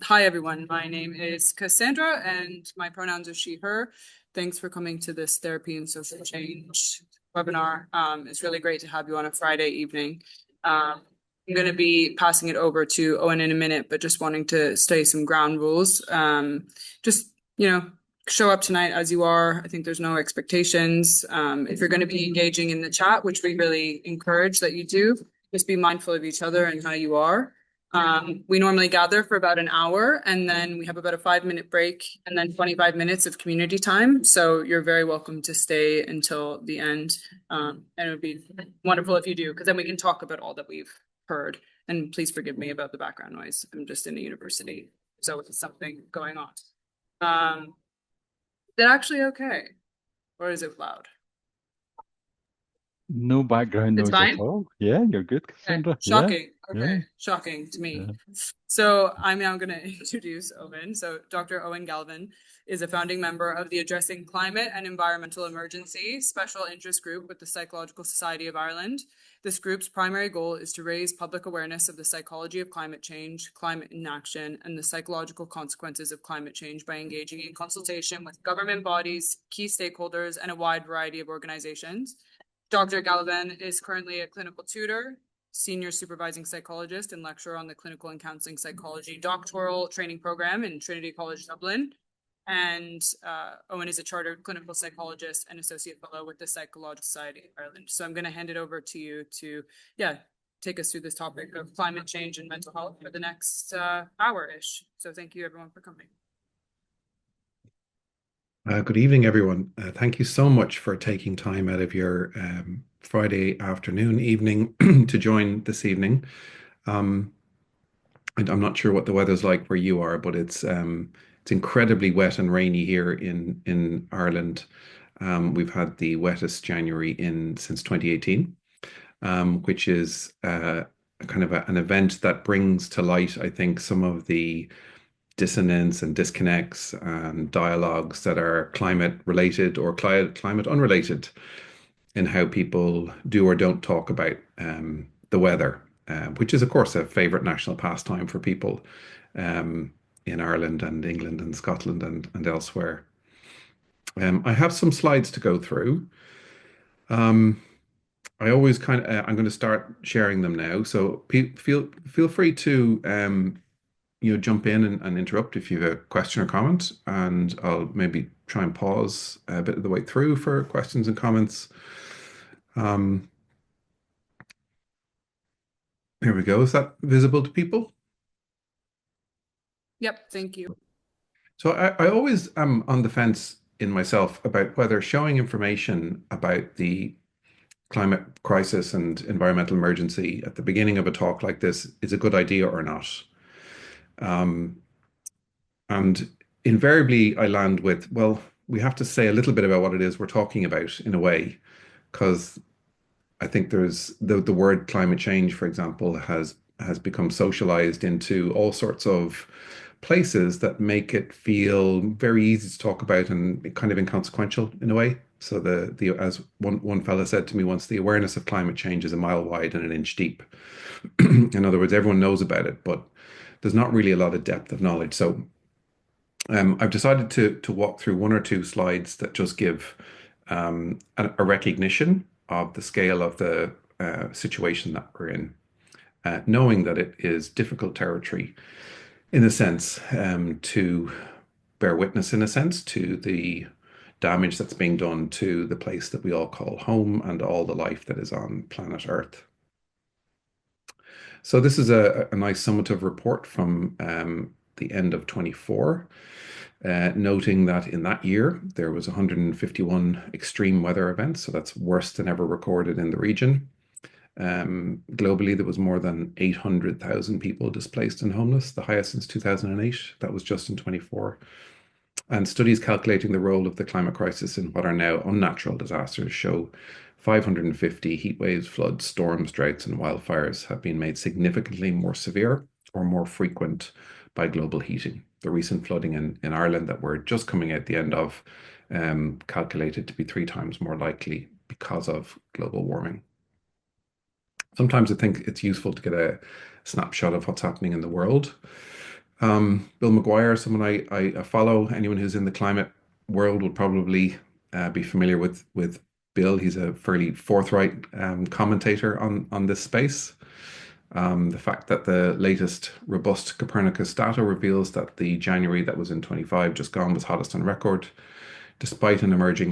Hi, everyone. My name is Cassandra, and my pronouns are she, her. Thanks for coming to this Therapy and Social Change webinar. It's really great to have you on a Friday evening. I'm going to be passing it over to Owen in a minute, but just wanting to state some ground rules. Just, show up tonight as you are. I think there's no expectations. If you're going to be engaging in the chat, which we really encourage that you do, just be mindful of each other and how you are. We normally gather for about an hour and then we have about a 5-minute break and then 25 minutes of community time. So you're very welcome to stay until the end. And it would be wonderful if you do, because then we can talk about all that we've heard. And please forgive me about the background noise. I'm just in a university, so it's something going on. Is it actually okay? Or is it loud? No background It's noise at fine? all. Yeah, you're good, Okay. Cassandra. Yeah, Shocking. yeah, Okay. Shocking to me. yeah. So I'm now going to introduce Owen. So Dr. Owen Galavan is a founding member of the Addressing Climate and Environmental Emergency Special Interest Group with the Psychological Society of Ireland. This group's primary goal is to raise public awareness of the psychology of climate change, climate inaction, and the psychological consequences of climate change by engaging in consultation with government bodies, key stakeholders, and a wide variety of organizations. Dr. Galavan is currently a clinical tutor, senior supervising psychologist, and lecturer on the Clinical and Counseling Psychology doctoral training program in Trinity College Dublin. And Owen is a chartered clinical psychologist and associate fellow with the Psychological Society of Ireland. So I'm going to hand it over to you to, take us through this topic of climate change and mental health for the next hour-ish. So thank you everyone for coming. Good evening, everyone. Thank you so much for taking time out of your Friday afternoon, evening to join this evening. And I'm not sure what the weather's like where you are, but it's incredibly wet and rainy here in Ireland. We've had the wettest January in since 2018, which is kind of an event that brings to light, I think, some of the dissonance and disconnects and dialogues that are climate related or climate unrelated in how people do or don't talk about the weather, which is, of course, a favorite national pastime for people in Ireland and England and Scotland and elsewhere. I have some slides to go through. I always I'm going to start sharing them now. So feel free to jump in and interrupt if you have a question or comment, and I'll maybe try and pause a bit of the way through for questions and comments. Here we go. Is that visible to people? Yep, thank you. So I always am on the fence in myself about whether showing information about the climate crisis and environmental emergency at the beginning of a talk like this is a good idea or not. And invariably, I land with, well, we have to say a little bit about what it is we're talking about in a way, because I think there's the word climate change, for example, has become socialized into all sorts of places that make it feel very easy to talk about and kind of inconsequential in a way. So the as one fella said to me once, the awareness of climate change is a mile wide and an inch deep. In other words, everyone knows about it, but there's not really a lot of depth of knowledge. So I've decided to walk through one or two slides that just give a recognition of the scale of the situation that we're in, knowing that it is difficult territory in a sense to bear witness, in a sense, to the damage that's being done to the place that we all call home and all the life that is on planet Earth. So this is a nice summative report from the end of 24. Noting that in that year there was 151 extreme weather events, so that's worse than ever recorded in the region. Globally, there was more than 800,000 people displaced and homeless, the highest since 2008. That was just in 24. And studies calculating the role of the climate crisis in what are now unnatural disasters show 550 heat waves, floods, storms, droughts, and wildfires have been made significantly more severe or more frequent by global heating. The recent flooding in Ireland that we're just coming out the end of calculated to be 3 times more likely because of global warming. Sometimes I think it's useful to get a snapshot of what's happening in the world. Bill McGuire, someone I follow. Anyone who's in the climate world would probably be familiar with Bill. He's a fairly forthright commentator on this space. The fact that the latest robust Copernicus data reveals that the January that was in 25 just gone was hottest on record, despite an emerging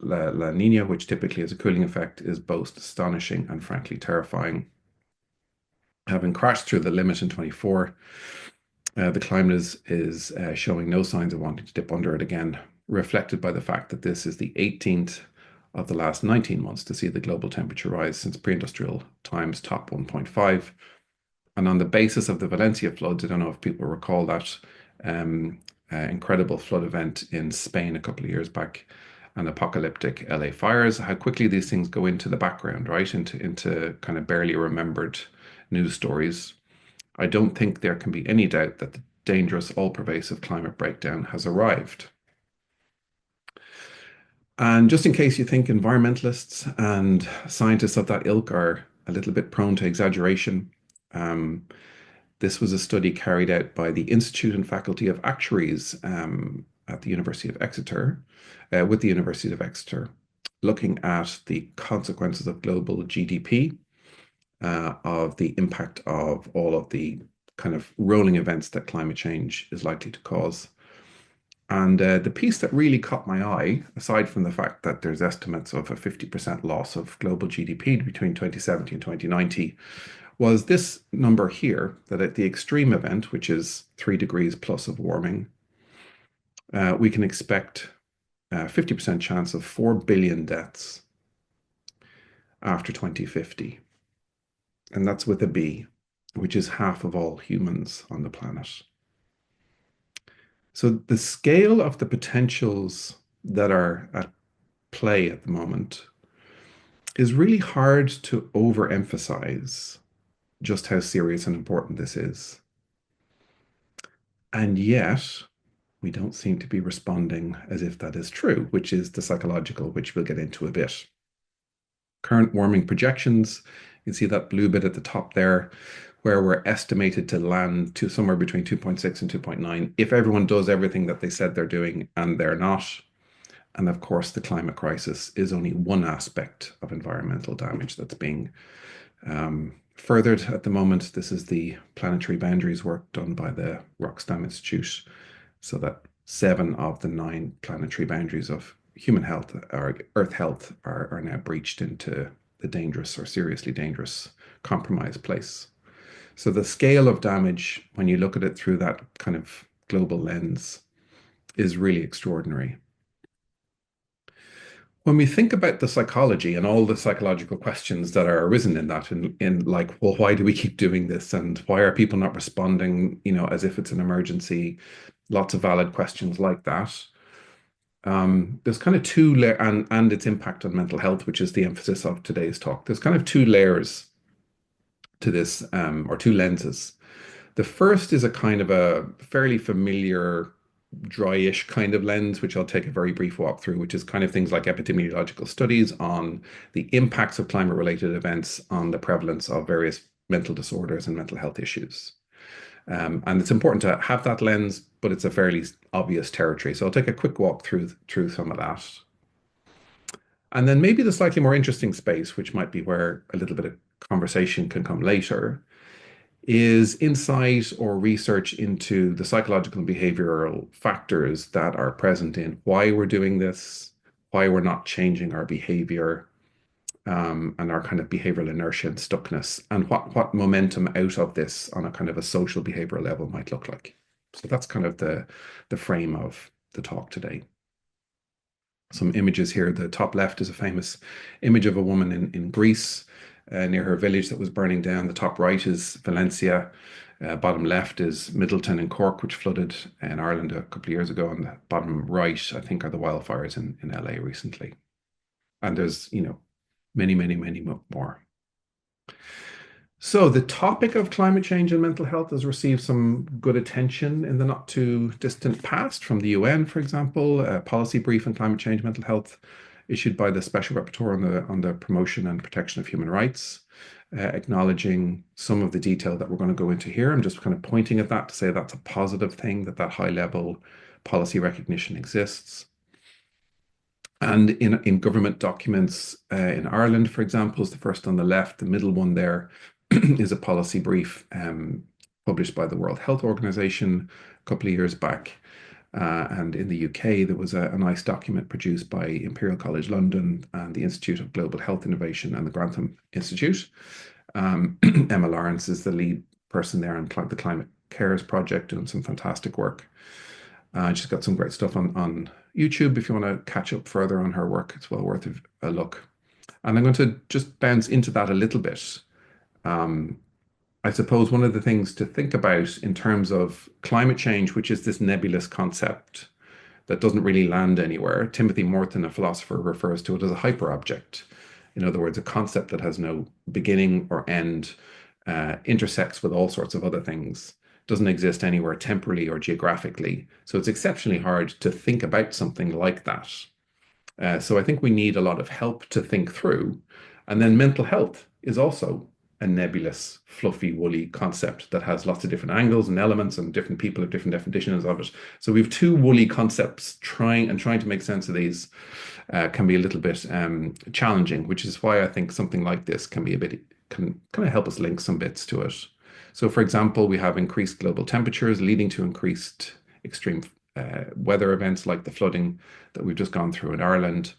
La Nina, which typically has a cooling effect, is both astonishing and frankly terrifying. Having crashed through the limit in 24, the climate is showing no signs of wanting to dip under it again, reflected by the fact that this is the 18th of the last 19 months to see the global temperature rise since pre-industrial times top 1.5. And on the basis of the Valencia floods, I don't know if people recall that incredible flood event in Spain a couple of years back, and apocalyptic LA fires, how quickly these things go into the background, right? Into kind of barely remembered news stories. I don't think there can be any doubt that the dangerous, all-pervasive climate breakdown has arrived. And just in case you think environmentalists and scientists of that ilk are a little bit prone to exaggeration, um, this was a study carried out by the Institute and Faculty of Actuaries at the University of Exeter, with the University of Exeter, looking at the consequences of global GDP, of the impact of all of the kind of rolling events that climate change is likely to cause. And the piece that really caught my eye, aside from the fact that there's estimates of a 50% loss of global GDP between 2070 and 2090, was this number here, that at the extreme event, which is 3 degrees plus of warming, we can expect a 50% chance of 4 billion deaths after 2050. And that's with a B, which is half of all humans on the planet. So the scale of the potentials that are at play at the moment is really hard to overemphasize just how serious and important this is. And yet, we don't seem to be responding as if that is true, which is the psychological, which we'll get into a bit. Current warming projections, you can see that blue bit at the top there, where we're estimated to land to somewhere between 2.6 and 2.9 if everyone does everything that they said they're doing and they're not. And of course, the climate crisis is only one aspect of environmental damage that's being furthered at the moment. This is the planetary boundaries work done by the Rockstam Institute, so that 7 of the 9 planetary boundaries of human health or Earth health are now breached into the dangerous or seriously dangerous compromised place. So the scale of damage, when you look at it through that kind of global lens, is really extraordinary. When we think about the psychology and all the psychological questions that are arisen in that, in like, well, why do we keep doing this, and why are people not responding, as if it's an emergency? Lots of valid questions like that. There's kind of and its impact on mental health, which is the emphasis of today's talk. There's kind of two layers to this, or two lenses. The first is a kind of a fairly familiar, dryish kind of lens, which I'll take a very brief walk through, which is kind of things like epidemiological studies on the impacts of climate-related events on the prevalence of various mental disorders and mental health issues. And it's important to have that lens, but it's a fairly obvious territory. So I'll take a quick walk through some of that. And then maybe the slightly more interesting space, which might be where a little bit of conversation can come later, is insight or research into the psychological and behavioral factors that are present in why we're doing this, why we're not changing our behavior, and our kind of behavioral inertia and stuckness, and what momentum out of this on a kind of a social behavioral level might look like. So that's kind of the frame of the talk today. Some images here. The top left is a famous image of a woman in Greece near her village that was burning down. The top right is Valencia. Bottom left is Middleton in Cork, which flooded in Ireland a couple of years ago. And the bottom right, I think, are the wildfires in LA recently. And there's, many, many, many more. So the topic of climate change and mental health has received some good attention in the not too distant past from the UN, for example. A policy brief on climate change, mental health issued by the Special Rapporteur on the promotion and protection of human rights, acknowledging some of the detail that we're going to go into here. I'm just kind of pointing at that to say that's a positive thing, that high level policy recognition exists. And in government documents in Ireland, for example, is the first on the left. The middle one there is a policy brief published by the World Health Organization a couple of years back. And in the UK, there was a nice document produced by Imperial College London and the Institute of Global Health Innovation and the Grantham Institute. Emma Lawrence is the lead person there on the Climate Cares Project, doing some fantastic work. She's got some great stuff on YouTube if you want to catch up further on her work. It's well worth a look. And I'm going to just bounce into that a little bit. I suppose one of the things to think about in terms of climate change, which is this nebulous concept that doesn't really land anywhere. Timothy Morton, a philosopher, refers to it as a hyperobject. In other words, a concept that has no beginning or end, intersects with all sorts of other things, doesn't exist anywhere temporally or geographically. So it's exceptionally hard to think about something like that. So I think we need a lot of help to think through. And then mental health is also a nebulous, fluffy, woolly concept that has lots of different angles and elements, and different people have different definitions of it. So we have two woolly concepts trying to make sense of these can be a little bit challenging, which is why I think something like this can kind of help us link some bits to it. So for example, we have increased global temperatures leading to increased extreme weather events like the flooding that we've just gone through in Ireland.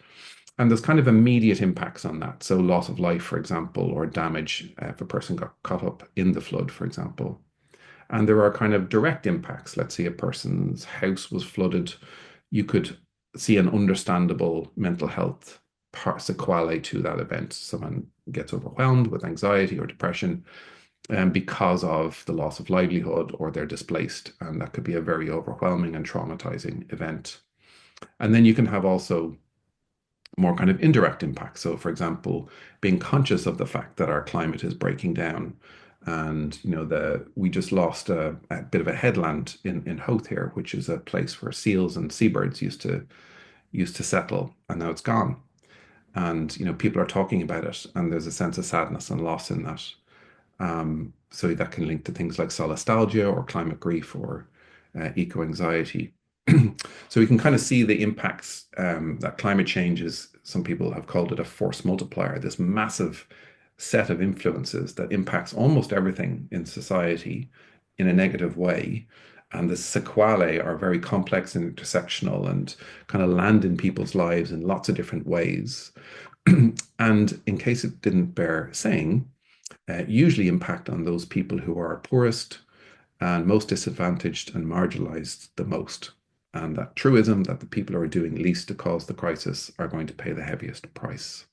And there's kind of immediate impacts on that. So loss of life, for example, or damage if a person got caught up in the flood, for example. And there are kind of direct impacts. Let's say a person's house was flooded. You could see an understandable mental health sequelae to that event. Someone gets overwhelmed with anxiety or depression because of the loss of livelihood, or they're displaced. And that could be a very overwhelming and traumatizing event. And then you can have also more kind of indirect impacts. So, for example, being conscious of the fact that our climate is breaking down, and we just lost a bit of a headland in Howth here, which is a place where seals and seabirds used to settle, and now it's gone. And people are talking about it, and there's a sense of sadness and loss in that. So that can link to things like solastalgia or climate grief or eco-anxiety. So we can kind of see the impacts that climate change is. Some people have called it a force multiplier, this massive set of influences that impacts almost everything in society in a negative way. And the sequelae are very complex and intersectional and kind of land in people's lives in lots of different ways. And in case it didn't bear saying, usually impact on those people who are poorest and most disadvantaged and marginalized the most. And that truism that the people who are doing least to cause the crisis are going to pay the heaviest price.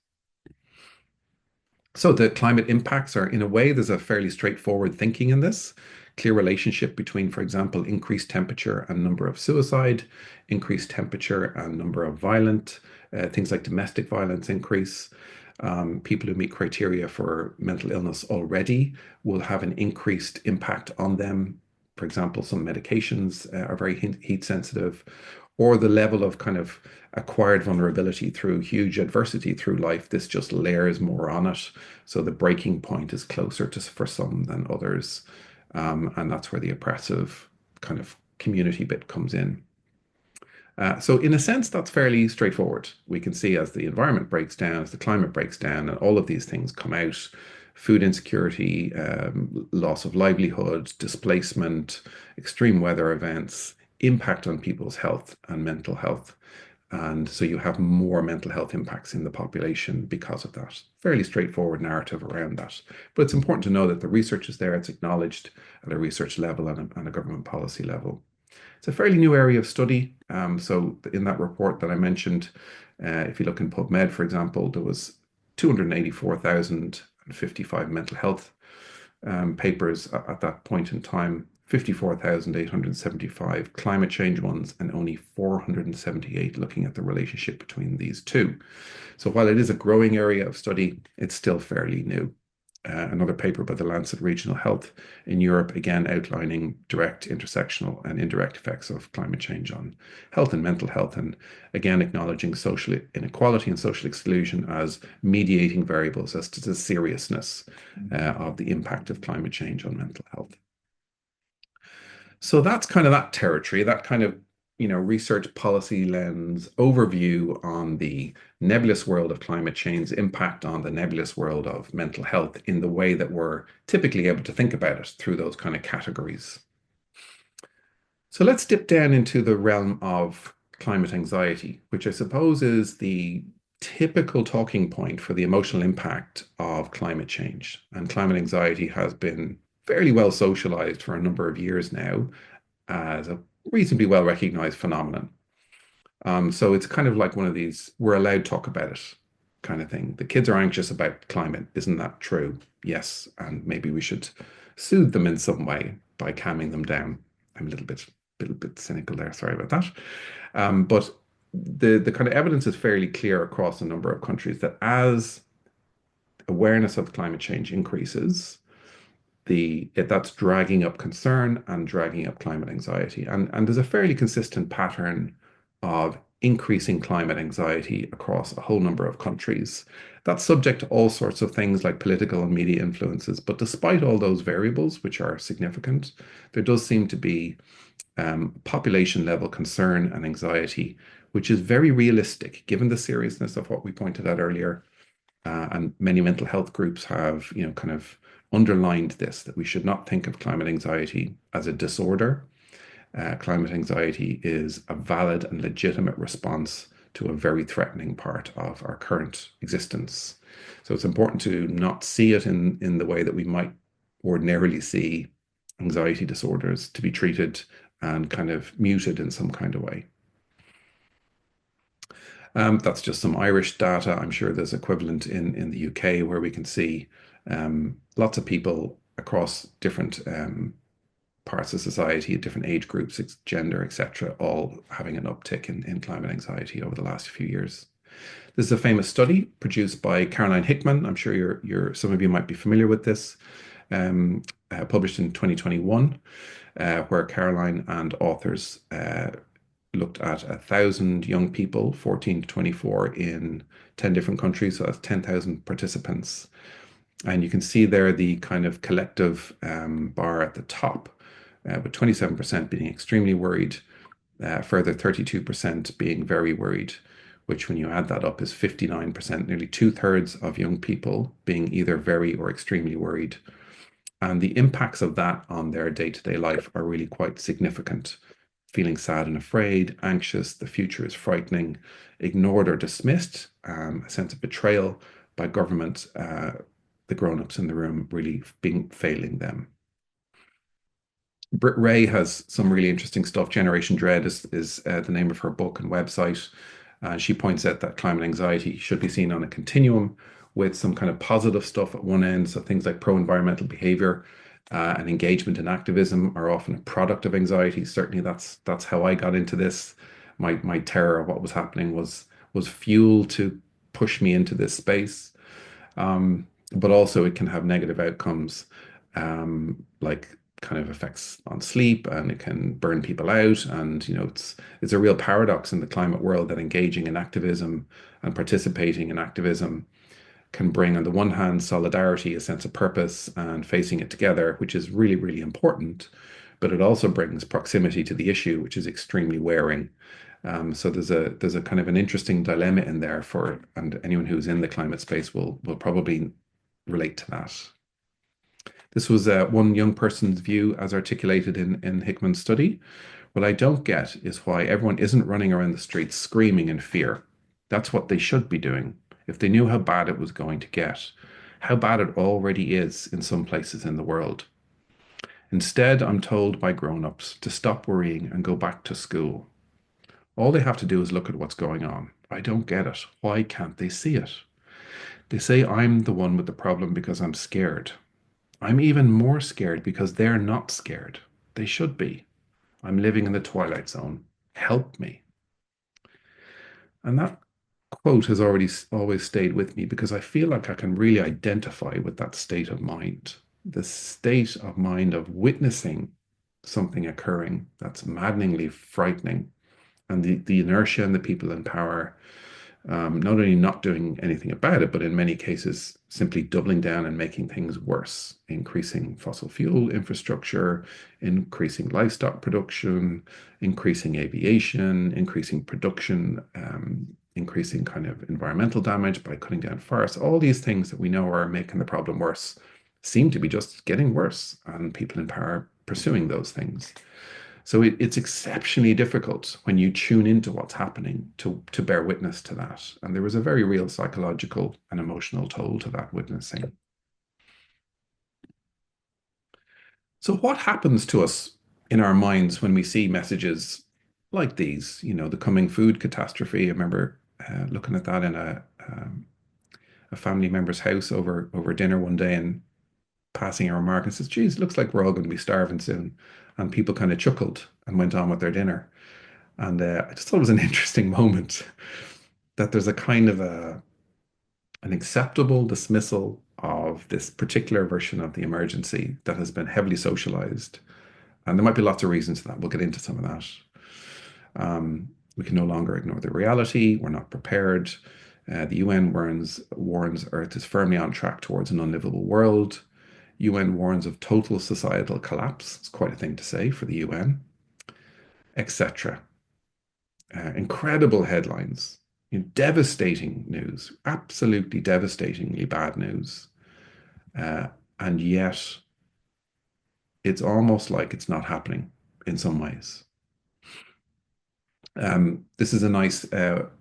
So the climate impacts are, in a way, there's a fairly straightforward thinking in this. Clear relationship between, for example, increased temperature and number of suicide, increased temperature and number of violent, things like domestic violence increase. People who meet criteria for mental illness already will have an increased impact on them. For example, some medications are very heat sensitive, or the level of kind of acquired vulnerability through huge adversity through life. This just layers more on it. So the breaking point is closer for some than others. And that's where the oppressive kind of community bit comes in. So in a sense, that's fairly straightforward. We can see as the environment breaks down, as the climate breaks down, and all of these things come out, food insecurity, loss of livelihood, displacement, extreme weather events, impact on people's health and mental health. And so you have more mental health impacts in the population because of that. Fairly straightforward narrative around that. But it's important to know that the research is there, it's acknowledged at a research level and a government policy level. It's a fairly new area of study. So in that report that I mentioned, if you look in PubMed, for example, there was 284,055 mental health papers at that point in time, 54,875 climate change ones, and only 478 looking at the relationship between these two. So while it is a growing area of study, it's still fairly new. another paper by the Lancet Regional Health in Europe, again outlining direct, intersectional, and indirect effects of climate change on health and mental health, and again acknowledging social inequality and social exclusion as mediating variables as to the seriousness of the impact of climate change on mental health. So that's kind of that territory, that kind of research policy lens overview on the nebulous world of climate change, impact on the nebulous world of mental health in the way that we're typically able to think about it through those kind of categories. So let's dip down into the realm of climate anxiety, which I suppose is the typical talking point for the emotional impact of climate change. And climate anxiety has been fairly well socialized for a number of years now as a reasonably well recognized phenomenon. So it's kind of like one of these, we're allowed to talk about it kind of thing. The kids are anxious about climate. Isn't that true? Yes. And maybe we should soothe them in some way by calming them down. I'm a little bit cynical there. Sorry about that. But the kind of evidence is fairly clear across a number of countries that as awareness of climate change increases, that's dragging up concern and dragging up climate anxiety. And there's a fairly consistent pattern of increasing climate anxiety across a whole number of countries. That's subject to all sorts of things like political and media influences. But despite all those variables, which are significant, there does seem to be population level concern and anxiety, which is very realistic given the seriousness of what we pointed out earlier. And many mental health groups have, kind of underlined this, that we should not think of climate anxiety as a disorder. Climate anxiety is a valid and legitimate response to a very threatening part of our current existence. So it's important to not see it in the way that we might ordinarily see anxiety disorders, to be treated and kind of muted in some kind of way. That's just some Irish data. I'm sure there's equivalent in the UK where we can see lots of people across different parts of society, different age groups, gender, etc., all having an uptick in climate anxiety over the last few years. This is a famous study produced by Caroline Hickman. I'm sure some of you might be familiar with this. Published in 2021, where Caroline and authors looked at 1,000 young people, 14 to 24, in 10 different countries. So that's 10,000 participants. And you can see there the kind of collective bar at the top, with 27% being extremely worried, further 32% being very worried, which when you add that up is 59%, nearly two-thirds of young people being either very or extremely worried. And the impacts of that on their day-to-day life are really quite significant. Feeling sad and afraid, anxious, the future is frightening, ignored or dismissed, a sense of betrayal by government, the grown-ups in the room really failing them. Britt Ray has some really interesting stuff. Generation Dread is the name of her book and website. She points out that climate anxiety should be seen on a continuum with some kind of positive stuff at one end. So things like pro-environmental behavior and engagement in activism are often a product of anxiety. Certainly, that's how I got into this. My terror of what was happening was fuel to push me into this space. But also, it can have negative outcomes, like kind of effects on sleep, and it can burn people out. And it's a real paradox in the climate world that engaging in activism and participating in activism can bring, on the one hand, solidarity, a sense of purpose, and facing it together, which is really, really important. But it also brings proximity to the issue, which is extremely wearing. So there's a kind of an interesting dilemma in there and anyone who's in the climate space will probably relate to that. This was one young person's view as articulated in Hickman's study. What I don't get is why everyone isn't running around the streets screaming in fear. That's what they should be doing if they knew how bad it was going to get, how bad it already is in some places in the world. Instead, I'm told by grown-ups to stop worrying and go back to school. All they have to do is look at what's going on. I don't get it. Why can't they see it? They say I'm the one with the problem because I'm scared. I'm even more scared because they're not scared. They should be. I'm living in the twilight zone. Help me. And that quote has always stayed with me because I feel like I can really identify with that state of mind. The state of mind of witnessing something occurring that's maddeningly frightening, and the inertia and the people in power not only not doing anything about it, but in many cases simply doubling down and making things worse, increasing fossil fuel infrastructure, increasing livestock production, increasing aviation, increasing production, increasing kind of environmental damage by cutting down forests. All these things that we know are making the problem worse seem to be just getting worse, and people in power pursuing those things. So it's exceptionally difficult when you tune into what's happening to bear witness to that. And there was a very real psychological and emotional toll to that witnessing. So what happens to us in our minds when we see messages like these? You know, the coming food catastrophe. I remember looking at that in a family member's house over dinner one day and passing a remark and says, "Geez, looks like we're all going to be starving soon." And people kind of chuckled and went on with their dinner. And I just thought it was an interesting moment that there's a kind of an acceptable dismissal of this particular version of the emergency that has been heavily socialized. And there might be lots of reasons for that. We'll get into some of that. We can no longer ignore the reality. We're not prepared. The UN warns Earth is firmly on track towards an unlivable world. UN warns of total societal collapse. It's quite a thing to say for the UN, etc. Incredible headlines, devastating news, absolutely devastatingly bad news. Uh, and yet it's almost like it's not happening in some ways. This is a nice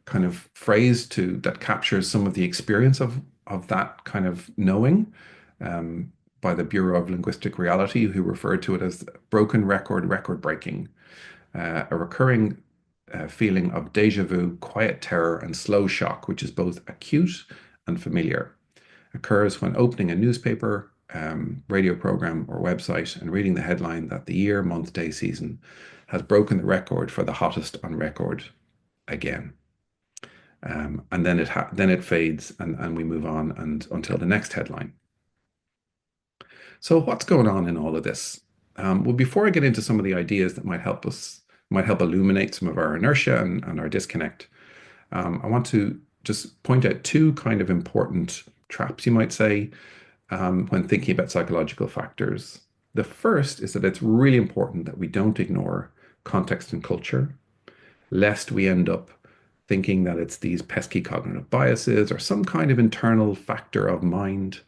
kind of phrase to that captures some of the experience of that kind of knowing by the Bureau of Linguistic Reality, who referred to it as broken record, record breaking, a recurring feeling of deja vu, quiet terror, and slow shock, which is both acute and familiar, occurs when opening a newspaper, radio program, or website and reading the headline that the year, month, day, season has broken the record for the hottest on record again. And then it fades and we move on and until the next headline. So what's going on in all of this? Well, before I get into some of the ideas that might help illuminate some of our inertia and our disconnect, I want to just point out two kind of important traps, you might say, when thinking about psychological factors. The first is that it's really important that we don't ignore context and culture, lest we end up thinking that it's these pesky cognitive biases or some kind of internal factor of mind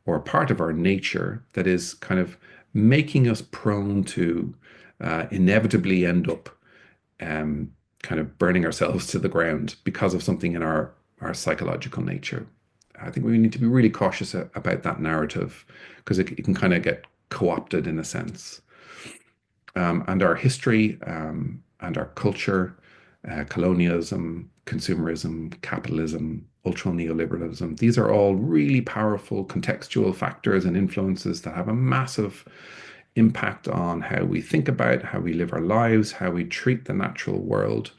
or part of our nature that is kind of making us prone to inevitably end up kind of burning ourselves to the ground because of something in our psychological nature. I think we need to be really cautious about that narrative because it can kind of get co-opted in a sense. And our history and our culture, colonialism, consumerism, capitalism, ultra neoliberalism, these are all really powerful contextual factors and influences that have a massive impact on how we think about, how we live our lives, how we treat the natural world.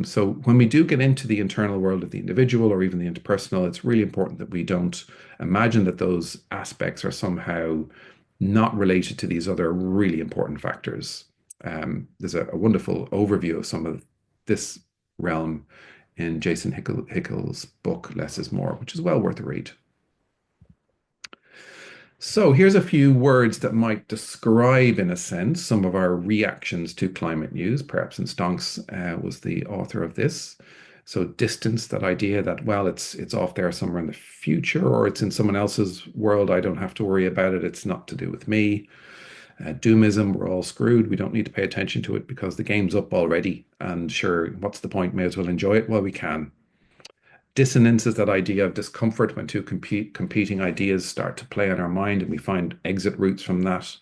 So when we do get into the internal world of the individual or even the interpersonal, it's really important that we don't imagine that those aspects are somehow not related to these other really important factors. There's a wonderful overview of some of this realm in Jason Hickel's book, Less is More, which is well worth a read. So here's a few words that might describe, in a sense, some of our reactions to climate news. Perhaps Stonks was the author of this. So distance, that idea that, well, it's off there somewhere in the future, or it's in someone else's world. I don't have to worry about it. It's not to do with me. Doomism, we're all screwed. We don't need to pay attention to it because the game's up already. And sure, what's the point? May as well enjoy it while we can. Dissonance is that idea of discomfort when two competing ideas start to play on our mind and we find exit routes from that.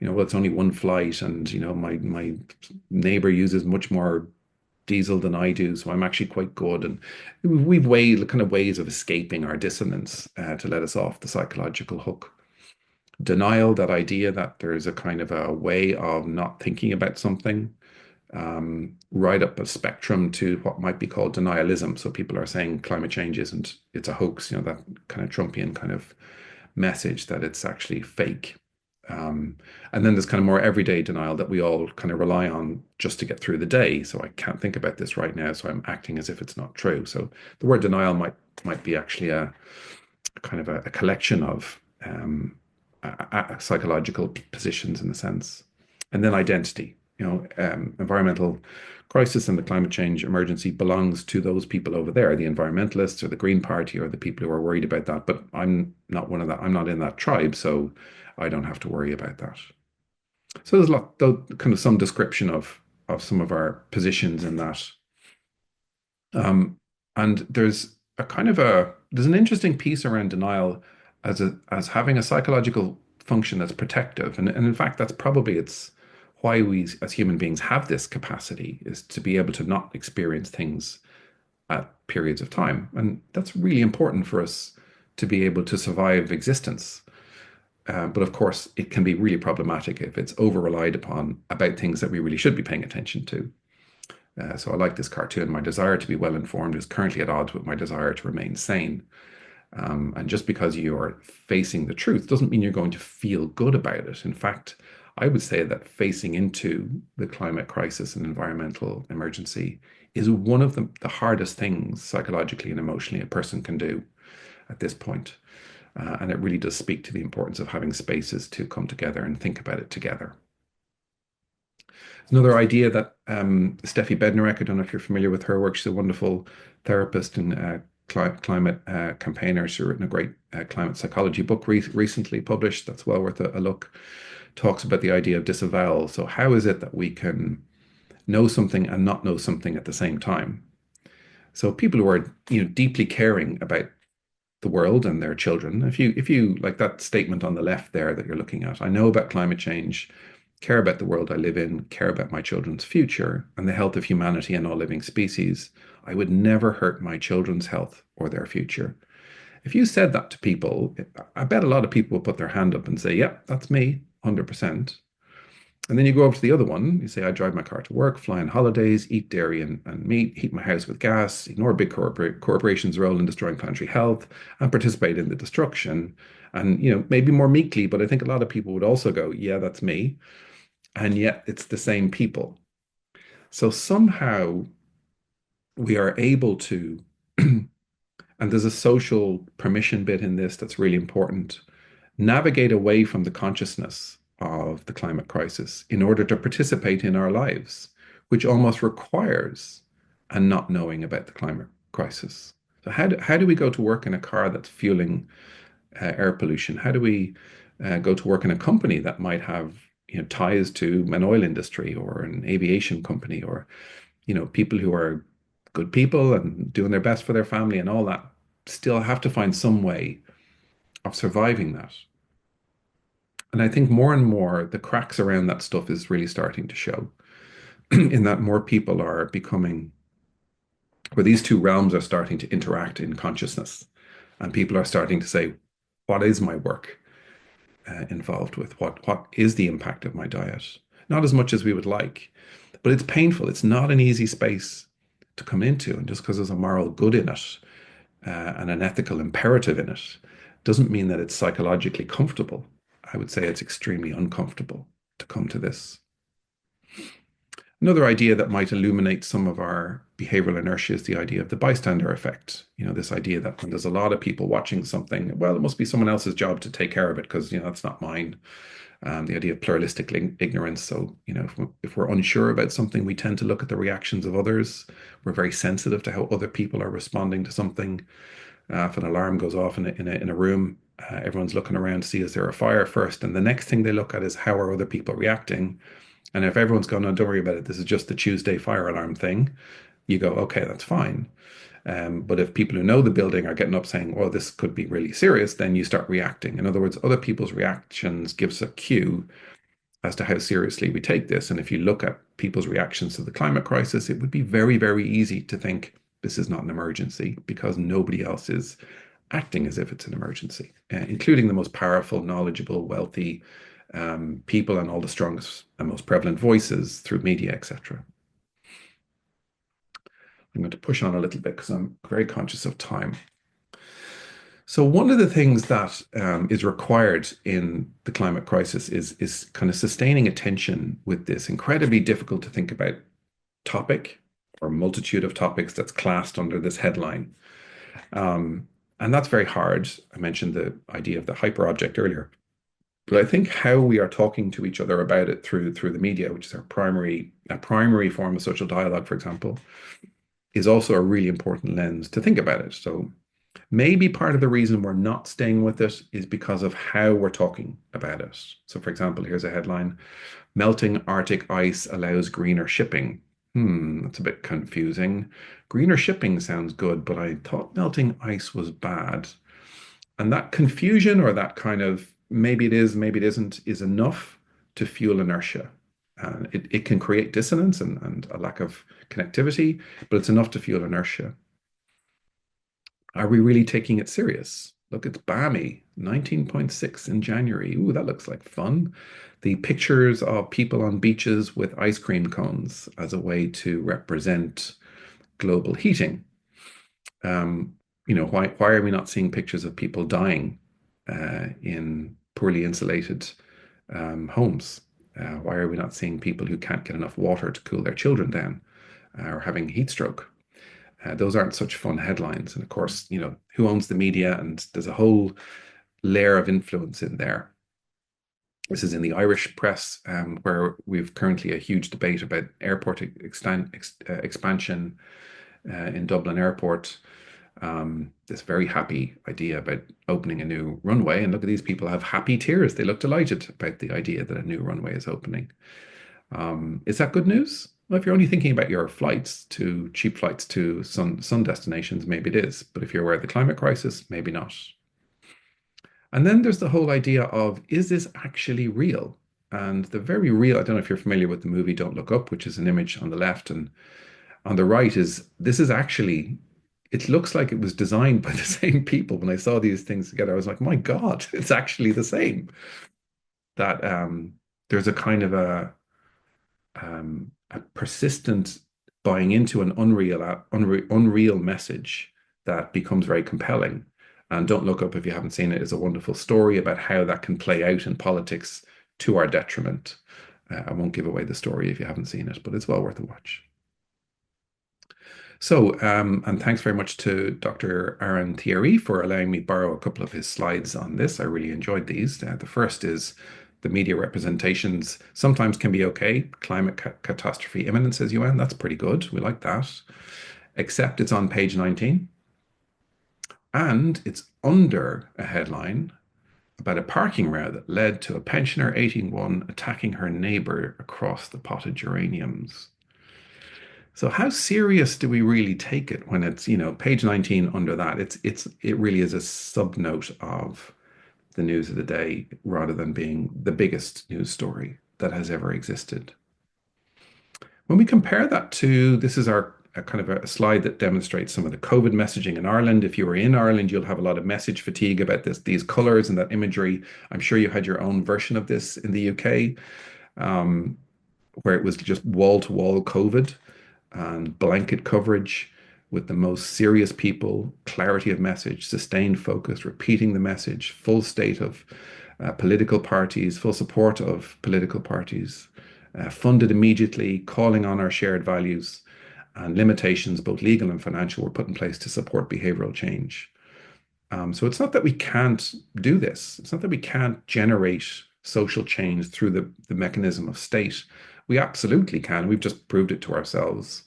Well, it's only one flight and, my neighbor uses much more diesel than I do, so I'm actually quite good. And we've kind of ways of escaping our dissonance to let us off the psychological hook. Denial, that idea that there's a kind of a way of not thinking about something right up a spectrum to what might be called denialism. So people are saying climate change isn't, it's a hoax, that kind of Trumpian kind of message that it's actually fake. Um, and then there's kind of more everyday denial that we all kind of rely on just to get through the day. So I can't think about this right now, so I'm acting as if it's not true. So the word denial might be actually a kind of a collection of psychological positions in a sense. And then identity, environmental crisis and the climate change emergency belongs to those people over there, the environmentalists or the Green Party or the people who are worried about that. But I'm not one of that. I'm not in that tribe, so I don't have to worry about that. So there's a lot, though, kind of some description of some of our positions in that. Um, and there's an interesting piece around denial as having a psychological function that's protective. And in fact, that's probably it's why we as human beings have this capacity is to be able to not experience things at periods of time. And that's really important for us to be able to survive existence. But of course, it can be really problematic if it's over relied upon about things that we really should be paying attention to. So I like this cartoon. My desire to be well informed is currently at odds with my desire to remain sane. And just because you're facing the truth doesn't mean you're going to feel good about it. In fact, I would say that facing into the climate crisis and environmental emergency is one of the hardest things psychologically and emotionally a person can do at this point. And it really does speak to the importance of having spaces to come together and think about it together. Another idea that Steffi Bednarek, I don't know if you're familiar with her work, she's a wonderful therapist and climate campaigner. She's written a great climate psychology book recently published that's well worth a look. Talks about the idea of disavowal. So, how is it that we can know something and not know something at the same time? So, people who are deeply caring about the world and their children. If you like that statement on the left there that you're looking at, I know about climate change, care about the world I live in, care about my children's future and the health of humanity and all living species. I would never hurt my children's health or their future. If you said that to people, I bet a lot of people will put their hand up and say, "Yep, that's me, 100%." And then you go over to the other one. You say, I drive my car to work, fly on holidays, eat dairy and meat, heat my house with gas, ignore big corporations' role in destroying planetary health, and participate in the destruction. And, maybe more meekly, but I think a lot of people would also go, yeah, that's me. And yet it's the same people. So somehow we are able to, and there's a social permission bit in this that's really important, navigate away from the consciousness of the climate crisis in order to participate in our lives, which almost requires a not knowing about the climate crisis. So how do we go to work in a car that's fueling air pollution? How do we go to work in a company that might have ties to an oil industry or an aviation company or people who are good people and doing their best for their family and all that still have to find some way of surviving that. And I think more and more the cracks around that stuff is really starting to show in that more people are becoming, where these two realms are starting to interact in consciousness. And people are starting to say, what is my work involved with? What is the impact of my diet? Not as much as we would like, but it's painful. It's not an easy space to come into. And just because there's a moral good in it and an ethical imperative in it doesn't mean that it's psychologically comfortable. I would say it's extremely uncomfortable to come to this. Another idea that might illuminate some of our behavioral inertia is the idea of the bystander effect. This idea that when there's a lot of people watching something, well, it must be someone else's job to take care of it because, that's not mine. The idea of pluralistic ignorance. So, if we're unsure about something, we tend to look at the reactions of others. We're very sensitive to how other people are responding to something. If an alarm goes off in a room, everyone's looking around to see is there a fire first, and the next thing they look at is how are other people reacting. And if everyone's going, no, don't worry about it, this is just the Tuesday fire alarm thing, you go, okay, that's fine. But if people who know the building are getting up saying, well, this could be really serious, then you start reacting. In other words, other people's reactions gives a cue as to how seriously we take this. And if you look at people's reactions to the climate crisis, it would be very, very easy to think this is not an emergency because nobody else is acting as if it's an emergency, including the most powerful, knowledgeable, wealthy people and all the strongest and most prevalent voices through media, etc. I'm going to push on a little bit because I'm very conscious of time. So one of the things that is required in the climate crisis is kind of sustaining attention with this incredibly difficult to think about topic or multitude of topics that's classed under this headline. Um, and that's very hard. I mentioned the idea of the hyperobject earlier. But I think how we are talking to each other about it through the media, which is our primary form of social dialogue, for example, is also a really important lens to think about it. So maybe part of the reason we're not staying with it is because of how we're talking about it. So, for example, here's a headline: Melting Arctic ice allows greener shipping. That's a bit confusing. Greener shipping sounds good, but I thought melting ice was bad. And that confusion, or that kind of maybe it is, maybe it isn't, is enough to fuel inertia. And it can create dissonance and a lack of connectivity, but it's enough to fuel inertia. Are we really taking it serious? Look, it's balmy, 19.6 in January. Ooh, that looks like fun. The pictures of people on beaches with ice cream cones as a way to represent global heating. Um, why are we not seeing pictures of people dying in poorly insulated homes? Why are we not seeing people who can't get enough water to cool their children down or having heat stroke? Those aren't such fun headlines. And of course, who owns the media? And there's a whole layer of influence in there. This is in the Irish press, where we've currently a huge debate about airport expansion in Dublin Airport. This very happy idea about opening a new runway. And look at these people have happy tears. They look delighted about the idea that a new runway is opening. Is that good news? Well, if you're only thinking about your cheap flights to sun destinations, maybe it is. But if you're aware of the climate crisis, maybe not. And then there's the whole idea of, is this actually real? And the very real, I don't know if you're familiar with the movie Don't Look Up, which is an image on the left, and on the right this is actually, it looks like it was designed by the same people. When I saw these things together, I was like, my God, it's actually the same. That there's a kind of a persistent buying into an unreal message that becomes very compelling. And Don't Look Up, if you haven't seen it, is a wonderful story about how that can play out in politics to our detriment. I won't give away the story if you haven't seen it, but it's well worth a watch. So, and thanks very much to Dr. Aaron Thierry for allowing me borrow a couple of his slides on this. I really enjoyed these. The first is the media representations sometimes can be okay. Climate catastrophe imminent, says Eoin. That's pretty good. We like that. Except it's on page 19. And it's under a headline about a parking row that led to a pensioner 81 attacking her neighbor across the potted geraniums. So how serious do we really take it when it's, page 19 under that? It really is a subnote of the news of the day rather than being the biggest news story that has ever existed. When we compare that to, this is our a kind of a slide that demonstrates some of the COVID messaging in Ireland. If you were in Ireland, you'll have a lot of message fatigue about these colors and that imagery. I'm sure you had your own version of this in the UK, where it was just wall to wall COVID and blanket coverage with the most serious people, clarity of message, sustained focus, repeating the message, full state of political parties, full support of political parties, funded immediately, calling on our shared values, and limitations, both legal and financial, were put in place to support behavioral change. So it's not that we can't do this. It's not that we can't generate social change through the mechanism of state. We absolutely can. We've just proved it to ourselves.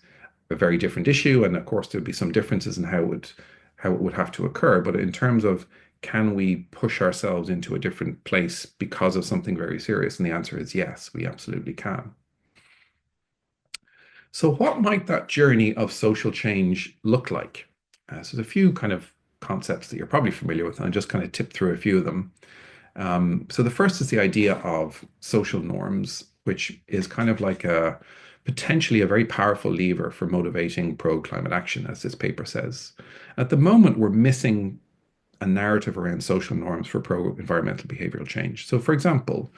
A very different issue, and of course there'd be some differences in how it would have to occur. But in terms of, can we push ourselves into a different place because of something very serious? And the answer is yes, we absolutely can. So what might that journey of social change look like? So there's a few kind of concepts that you're probably familiar with, and I'll just kind of tip through a few of them. So the first is the idea of social norms, which is kind of like potentially a very powerful lever for motivating pro-climate action, as this paper says. At the moment, we're missing a narrative around social norms for pro-environmental behavioral change. So, for example,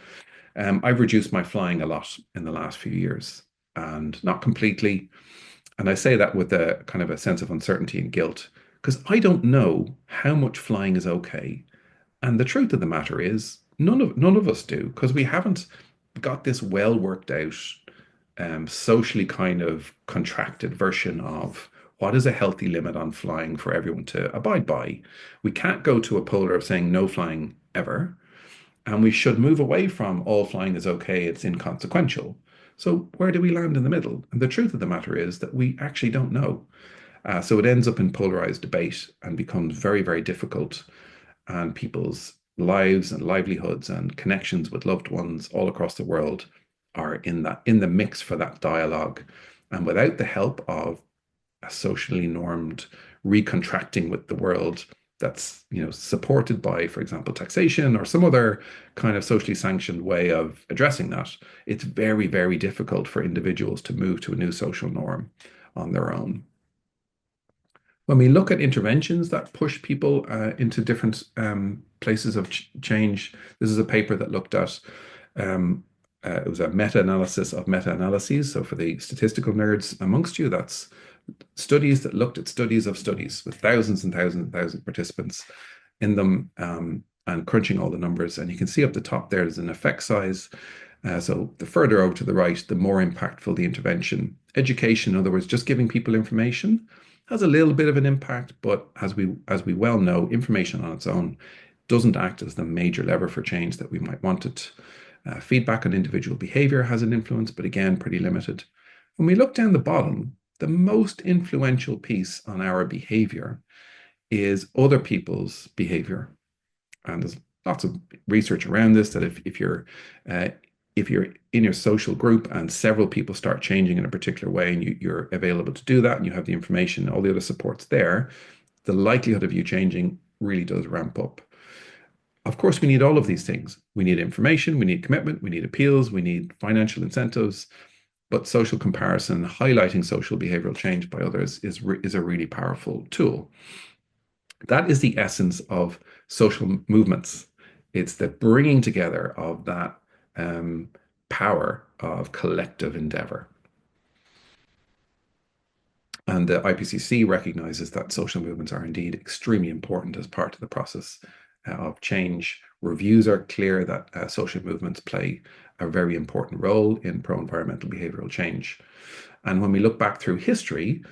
I've reduced my flying a lot in the last few years, and not completely. And I say that with a kind of a sense of uncertainty and guilt because I don't know how much flying is okay. And the truth of the matter is, none of us do because we haven't got this well worked out, socially kind of contracted version of what is a healthy limit on flying for everyone to abide by. We can't go to a polar of saying no flying ever, and we should move away from all flying is okay, it's inconsequential. So where do we land in the middle? And the truth of the matter is that we actually don't know. So it ends up in polarized debate and becomes very, very difficult. And people's lives and livelihoods and connections with loved ones all across the world are in the mix for that dialogue. And without the help of a socially normed recontracting with the world that's supported by, for example, taxation or some other kind of socially sanctioned way of addressing that, it's very, very difficult for individuals to move to a new social norm on their own. When we look at interventions that push people into different places of change, this is a paper that looked at it was a meta-analysis of meta-analyses. So for the statistical nerds amongst you, that's studies that looked at studies of studies with thousands and thousands and thousands of participants in them, and crunching all the numbers. And you can see up the top there's an effect size. So the further over to the right, the more impactful the intervention. Education, in other words, just giving people information has a little bit of an impact, but as we well know, information on its own doesn't act as the major lever for change that we might want it. Feedback on individual behavior has an influence, but again, pretty limited. When we look down the bottom, the most influential piece on our behavior is other people's behavior. And there's lots of research around this that uh, if you're in your social group and several people start changing in a particular way and you're available to do that and you have the information, all the other supports there, the likelihood of you changing really does ramp up. Of course, we need all of these things. We need information, we need commitment, we need appeals, we need financial incentives, but social comparison, highlighting social behavioral change by others is a really powerful tool. That is the essence of social movements. It's the bringing together of that power of collective endeavor. And the IPCC recognizes that social movements are indeed extremely important as part of the process of change. Reviews are clear that social movements play a very important role in pro-environmental behavioral change. And when we look back through history,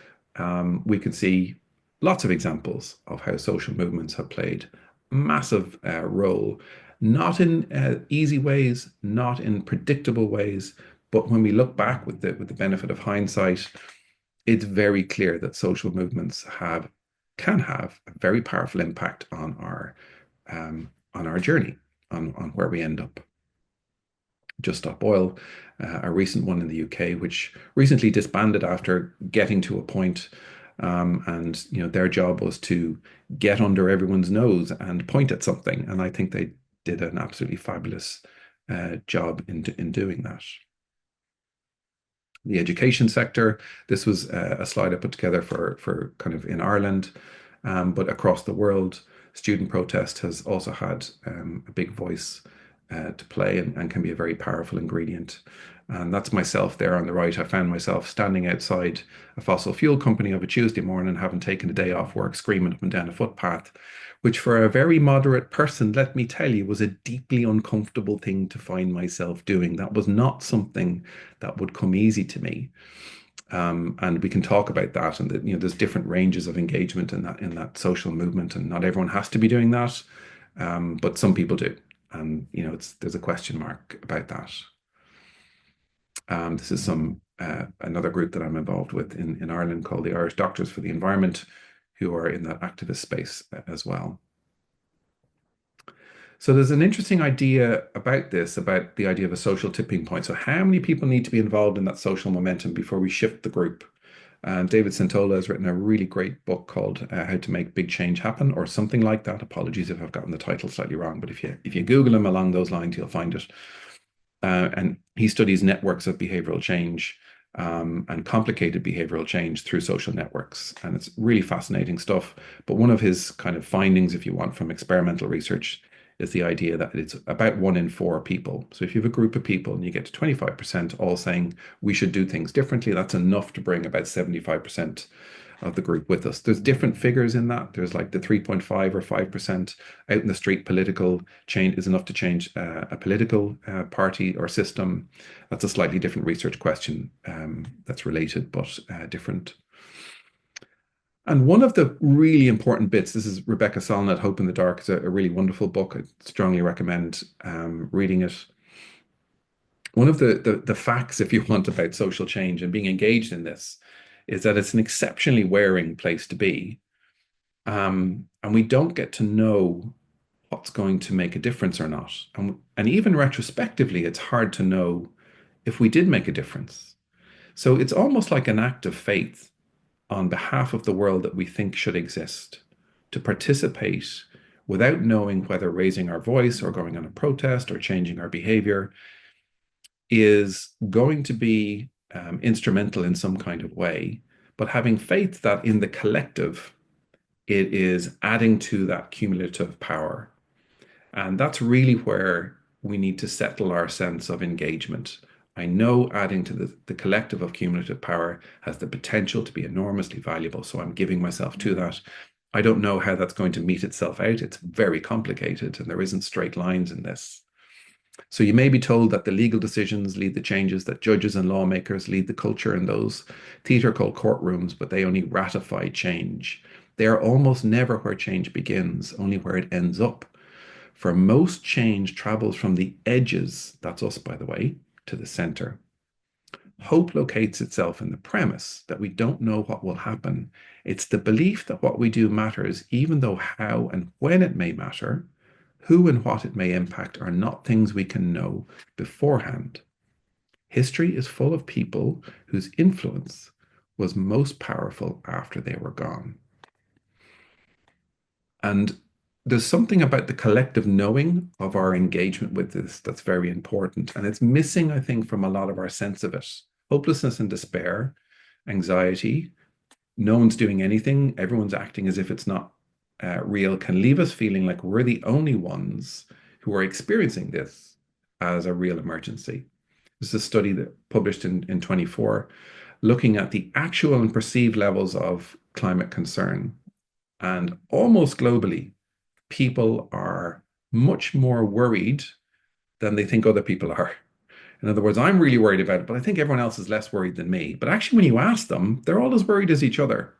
we can see lots of examples of how social movements have played a massive role, not in easy ways, not in predictable ways, but when we look back with the benefit of hindsight, it's very clear that social movements can have a very powerful impact on our journey, on where we end up. Just Stop Oil, a recent one in the UK, which recently disbanded after getting to a point, and their job was to get under everyone's nose and point at something, and I think they did an absolutely fabulous job in doing that. The education sector, this was a slide I put together for kind of in Ireland, but across the world, student protest has also had a big voice to play and can be a very powerful ingredient. And that's myself there on the right. I found myself standing outside a fossil fuel company of a Tuesday morning, having taken a day off work, screaming up and down a footpath, which for a very moderate person, let me tell you, was a deeply uncomfortable thing to find myself doing. That was not something that would come easy to me. And we can talk about that, and that there's different ranges of engagement in that social movement, and not everyone has to be doing that, but some people do, and there's a question mark about that. This is another group that I'm involved with in Ireland called the Irish Doctors for the Environment, who are in that activist space as well. So there's an interesting idea about this, about the idea of a social tipping point. So how many people need to be involved in that social momentum before we shift the group? And David Santola has written a really great book called How to Make Big Change Happen, or something like that. Apologies if I've gotten the title slightly wrong, but if you Google him along those lines, you'll find it. And he studies networks of behavioral change, and complicated behavioral change through social networks. And it's really fascinating stuff. But one of his kind of findings, if you want, from experimental research is the idea that it's about 1 in 4 people. So if you have a group of people and you get to 25% all saying we should do things differently, that's enough to bring about 75% of the group with us. There's different figures in that. There's like the 3.5 or 5% out in the street political change is enough to change a political party or system. That's a slightly different research question that's related but different. And one of the really important bits, this is Rebecca Solnit, Hope in the Dark. It's a really wonderful book. I strongly recommend reading it. One of the facts, if you want, about social change and being engaged in this is that it's an exceptionally wearing place to be. And we don't get to know what's going to make a difference or not. And even retrospectively, it's hard to know if we did make a difference. So it's almost like an act of faith on behalf of the world that we think should exist to participate without knowing whether raising our voice or going on a protest or changing our behavior is going to be instrumental in some kind of way, but having faith that in the collective, it is adding to that cumulative power. And that's really where we need to settle our sense of engagement. I know adding to the collective of cumulative power has the potential to be enormously valuable. So I'm giving myself to that. I don't know how that's going to meet itself out. It's very complicated and there isn't straight lines in this. So you may be told that the legal decisions lead the changes, that judges and lawmakers lead the culture in those theatre called courtrooms, but they only ratify change. They are almost never where change begins, only where it ends up. For most change travels from the edges, that's us, by the way, to the center. Hope locates itself in the premise that we don't know what will happen. It's the belief that what we do matters, even though how and when it may matter, who and what it may impact are not things we can know beforehand. History is full of people whose influence was most powerful after they were gone. And there's something about the collective knowing of our engagement with this that's very important. And it's missing, I think, from a lot of our sense of it. Hopelessness and despair, anxiety, no one's doing anything, everyone's acting as if it's not real, can leave us feeling like we're the only ones who are experiencing this as a real emergency. This is a study that published in 24, looking at the actual and perceived levels of climate concern. And almost globally, people are much more worried than they think other people are. In other words, I'm really worried about it, but I think everyone else is less worried than me. But actually, when you ask them, they're all as worried as each other.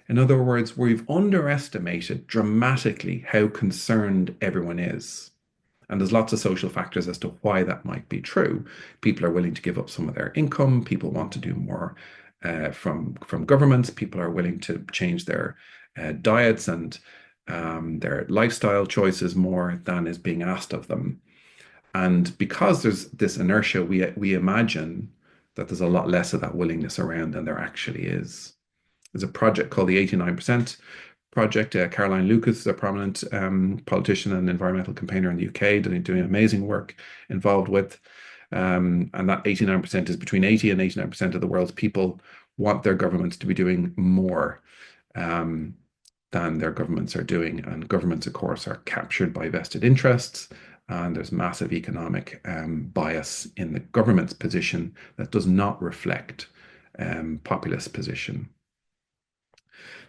In other words, we've underestimated dramatically how concerned everyone is. And there's lots of social factors as to why that might be true. People are willing to give up some of their income. People want to do more from governments. People are willing to change their diets and their lifestyle choices more than is being asked of them. And because there's this inertia, we imagine that there's a lot less of that willingness around than there actually is. There's a project called the 89% Project. Caroline Lucas is a prominent politician and environmental campaigner in the UK, doing amazing work involved with. And that 89% is between 80 and 89% of the world's people want their governments to be doing more than their governments are doing. And governments, of course, are captured by vested interests. And there's massive economic bias in the government's position that does not reflect populist position.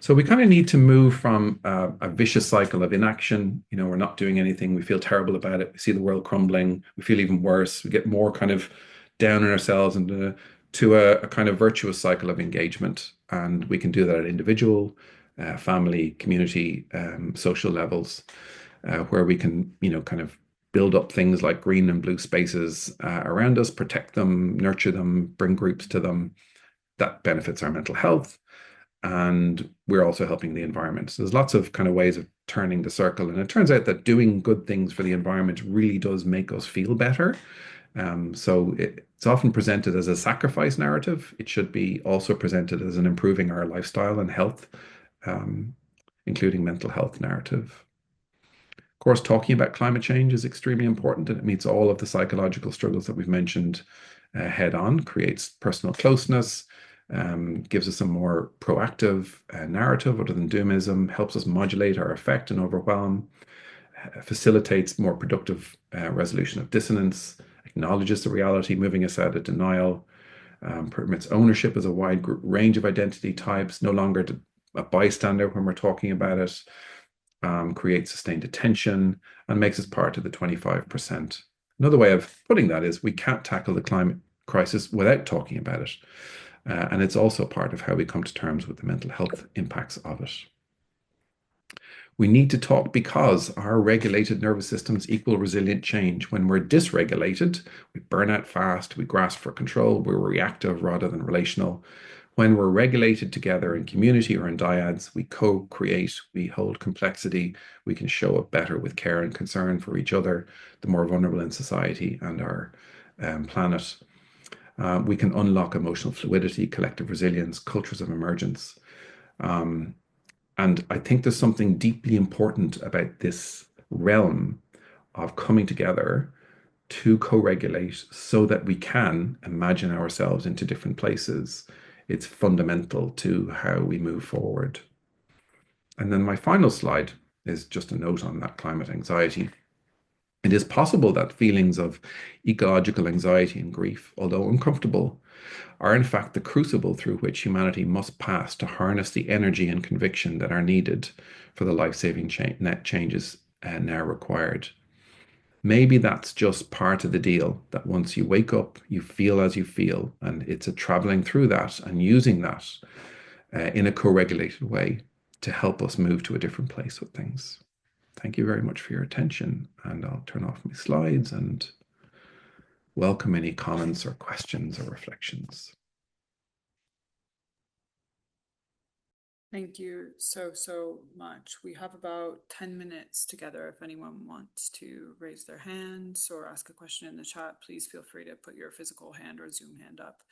So we kind of need to move from a vicious cycle of inaction. You know, we're not doing anything. We feel terrible about it. We see the world crumbling. We feel even worse. We get more kind of down on ourselves and to a kind of virtuous cycle of engagement. And we can do that at individual, family, community, social levels, where we can, you know, kind of build up things like green and blue spaces around us, protect them, nurture them, bring groups to them. That benefits our mental health. And we're also helping the environment. So there's lots of kind of ways of turning the circle. And it turns out that doing good things for the environment really does make us feel better. So it's often presented as a sacrifice narrative. It should be also presented as an improving our lifestyle and health, including mental health narrative. Of course, talking about climate change is extremely important, and it meets all of the psychological struggles that we've mentioned head on, creates personal closeness, gives us a more proactive narrative other than doomism, helps us modulate our affect and overwhelm, facilitates more productive resolution of dissonance, acknowledges the reality, moving us out of denial, permits ownership as a wide range of identity types, no longer a bystander when we're talking about it, creates sustained attention, and makes us part of the 25%. Another way of putting that is we can't tackle the climate crisis without talking about it. And it's also part of how we come to terms with the mental health impacts of it. We need to talk because our regulated nervous systems equal resilient change. When we're dysregulated, we burn out fast, we grasp for control, we're reactive rather than relational. When we're regulated together in community or in dyads, we co-create, we hold complexity, we can show up better with care and concern for each other, the more vulnerable in society and our planet. We can unlock emotional fluidity, collective resilience, cultures of emergence. And I think there's something deeply important about this realm of coming together to co-regulate so that we can imagine ourselves into different places. It's fundamental to how we move forward. And then my final slide is just a note on that climate anxiety. It is possible that feelings of ecological anxiety and grief, although uncomfortable, are in fact the crucible through which humanity must pass to harness the energy and conviction that are needed for the life-saving net changes now required. Maybe that's just part of the deal, that once you wake up, you feel as you feel, and it's a traveling through that and using that in a co-regulated way to help us move to a different place with things. Thank you very much for your attention, and I'll turn off my slides and welcome any comments or questions or reflections. Thank you so much. We have about 10 minutes together. If anyone wants to raise their hands or ask a question in the chat, please feel free to put your physical hand or Zoom hand up.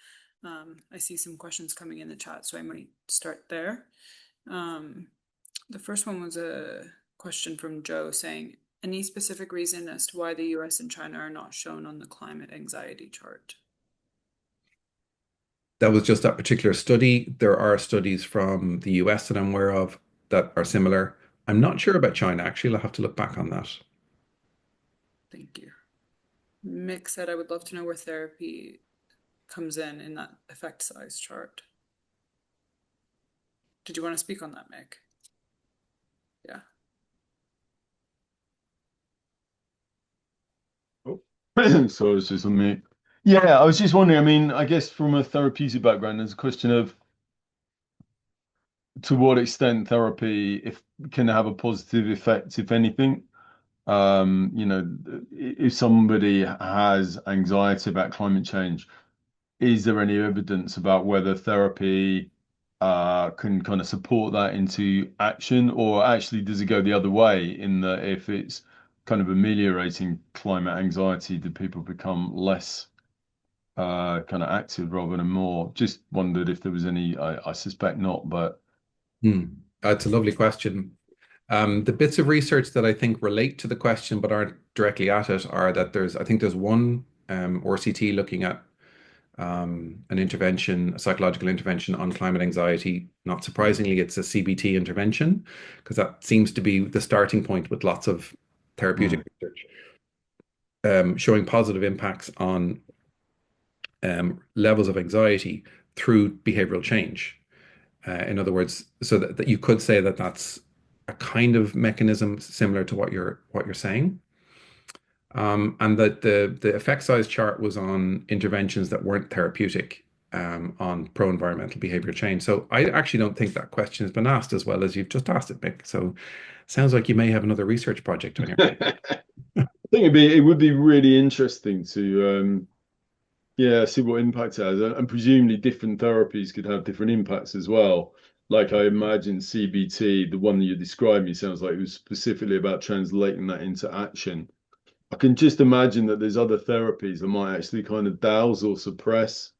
I see some questions coming in the chat, so I might start there. The first one was a question from Joe saying, any specific reason as to why the US and China are not shown on the climate anxiety chart? That was just that particular study. There are studies from the US that I'm aware of that are similar. I'm not sure about China, actually. I'll have to look back on that. Thank you. Mick said, I would love to know where therapy comes in that effect size chart. Did you want to speak on that, Mick? Yeah. Oh, so it's just on me. Yeah, I was just wondering, I mean, I guess from a therapeutic background, there's a question of to what extent therapy if can have a positive effect, if anything. You know, if somebody has anxiety about climate change, is there any evidence about whether therapy can kind of support that into action, or actually does it go the other way in that if it's kind of ameliorating climate anxiety, do people become less kind of active rather than more? Just wondered if there was any, I suspect not, but That's a lovely question. The bits of research that I think relate to the question but aren't directly at it are that I think there's one RCT looking at an intervention, a psychological intervention on climate anxiety. Not surprisingly, it's a CBT intervention because that seems to be the starting point with lots of therapeutic research showing positive impacts on levels of anxiety through behavioral change. In other words, so that you could say that that's a kind of mechanism similar to what you're saying. And that the effect size chart was on interventions that weren't therapeutic on pro-environmental behavior change. So I actually don't think that question has been asked as well as you've just asked it, Mick. So sounds like you may have another research project on your I think it would be really interesting to yeah, see what impact it has. And presumably different therapies could have different impacts as well. Like I imagine CBT, the one that you're describing, sounds like it was specifically about translating that into action. I can just imagine that there's other therapies that might actually kind of douse or suppress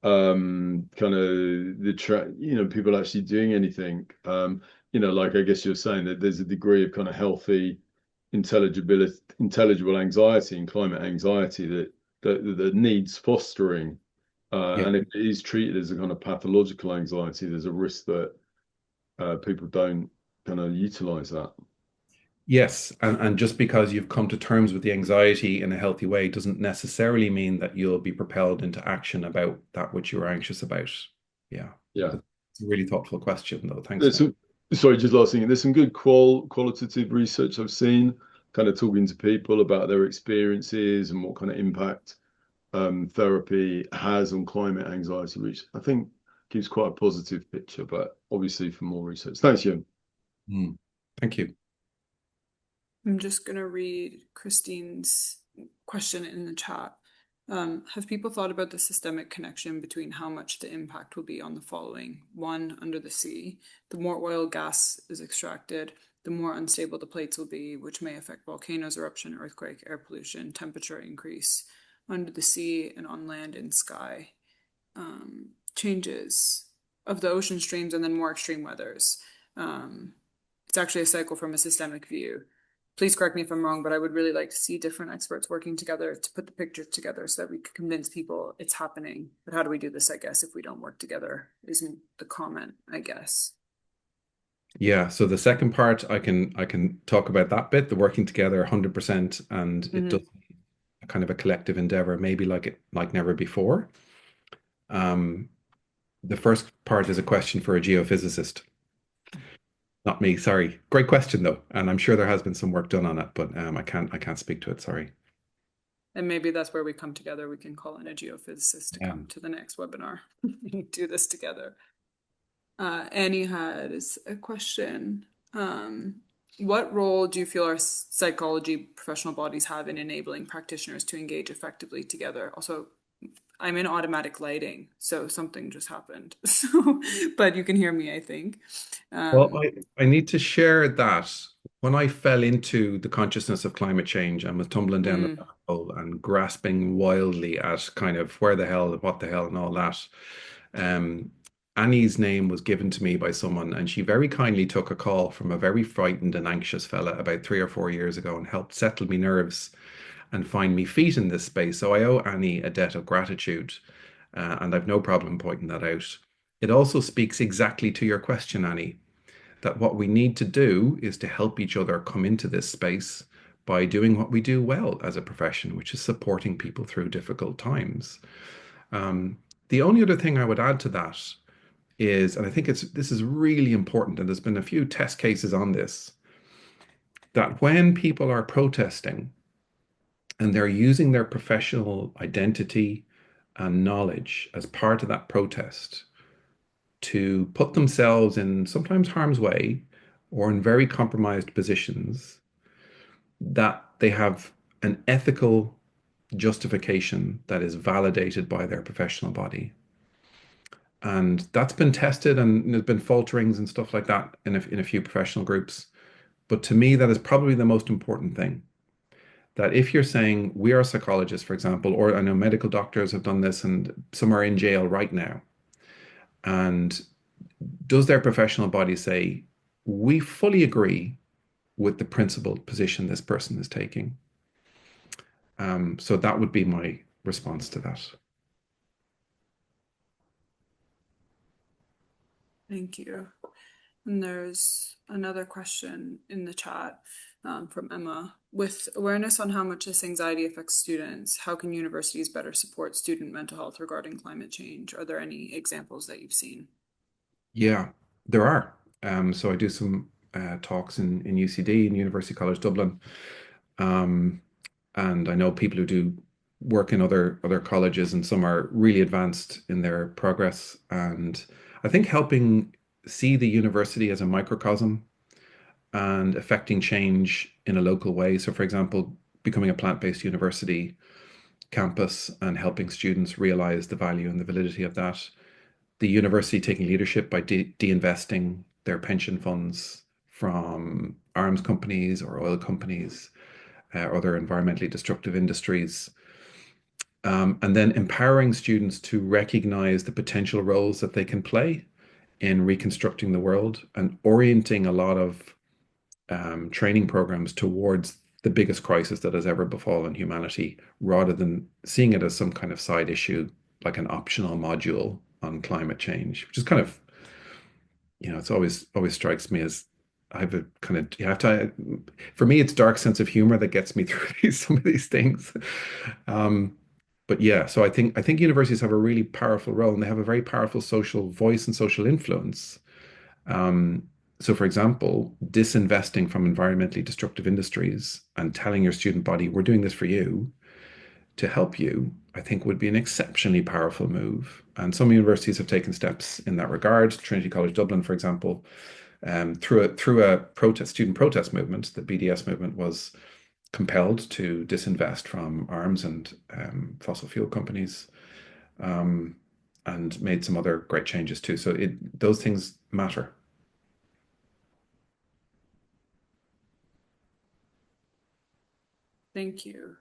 kind of people actually doing anything. Like I guess you're saying that there's a degree of kind of healthy intelligible anxiety and climate anxiety that needs fostering. Yeah. And if it is treated as a kind of pathological anxiety, there's a risk that people don't kind of utilize that. Yes, and just because you've come to terms with the anxiety in a healthy way doesn't necessarily mean that you'll be propelled into action about that which you're anxious about. Yeah, Yeah. it's a really thoughtful question, though. Thanks, There's man. some, sorry, just last thing. There's some good qualitative research I've seen, kind of talking to people about their experiences and what kind of impact therapy has on climate anxiety, which I think gives quite a positive picture, but obviously for more research. Thanks, Ewan. Mm. Thank you. I'm just gonna read Christine's question in the chat. Have people thought about the systemic connection between how much the impact will be on the following? One, under the sea. The more oil gas is extracted, the more unstable the plates will be, which may affect volcanoes, eruption, earthquake, air pollution, temperature increase. Under the sea and on land and sky. Changes of the ocean streams and then more extreme weathers. It's actually a cycle from a systemic view. Please correct me if I'm wrong, but I would really like to see different experts working together to put the picture together so that we could convince people it's happening. But how do we do this, I guess, if we don't work together? Isn't the comment, I guess. Yeah, so the second part, I can talk about that bit, the working together 100%, and it does Mm-hmm. a kind of a collective endeavor, maybe like never before. Um, the first part is a question for a geophysicist, not me. Sorry. Great question though, and I'm sure there has been some work done on it, but I can't speak to it. Sorry. And maybe that's where we come together. We can call in a geophysicist to Yeah. come to the next webinar and do this together. Annie has a question. What role do you feel our psychology professional bodies have in enabling practitioners to engage effectively together? Also, I'm in automatic lighting, so something just happened. So, but you can hear me, I think. Well, Um, I need to share that when I fell into the consciousness of climate change and was tumbling down the mm, rabbit hole and grasping wildly at kind of where the hell, what the hell, and all that. Um, Annie's name was given to me by someone, and she very kindly took a call from a very frightened and anxious fella about 3 or 4 years ago and helped settle me nerves and find me feet in this space. So I owe Annie a debt of gratitude, and I've no problem pointing that out. It also speaks exactly to your question, Annie, that what we need to do is to help each other come into this space by doing what we do well as a profession, which is supporting people through difficult times. Um, the only other thing I would add to that is, and I think this is really important, and there's been a few test cases on this, that when people are protesting and they're using their professional identity and knowledge as part of that protest to put themselves in sometimes harm's way or in very compromised positions, that they have an ethical justification that is validated by their professional body. And that's been tested, and there's been falterings and stuff like that in a few professional groups. But to me, that is probably the most important thing. That if you're saying we are psychologists, for example, or I know medical doctors have done this and some are in jail right now, and does their professional body say, we fully agree with the principled position this person is taking? So that would be my response to that. thank you. And there's another question in the chat from Emma. With awareness on how much this anxiety affects students, how can universities better support student mental health regarding climate change? Are there any examples that you've seen? Yeah, there are. So I do some talks in UCD, in University College Dublin. Um, and I know people who do work in other colleges, and some are really advanced in their progress. And I think helping see the university as a microcosm and affecting change in a local way. So, for example, becoming a plant-based university campus and helping students realize the value and the validity of that. The university taking leadership by de-investing their pension funds from arms companies or oil companies, or other environmentally destructive industries. And then empowering students to recognize the potential roles that they can play in reconstructing the world and orienting a lot of training programs towards the biggest crisis that has ever befallen humanity, rather than seeing it as some kind of side issue, like an optional module on climate change, which is kind of, it's always strikes me as I have a kind of, you have to, for me, it's dark sense of humor that gets me through some of these things. Um, but yeah, so I think universities have a really powerful role, and they have a very powerful social voice and social influence. Um, so, for example, disinvesting from environmentally destructive industries and telling your student body, we're doing this for you to help you, I think would be an exceptionally powerful move. And some universities have taken steps in that regard. Trinity College Dublin, for example, through a student protest movement, the BDS movement was compelled to disinvest from arms and fossil fuel companies, um, and made some other great changes too. So those things matter. Thank you.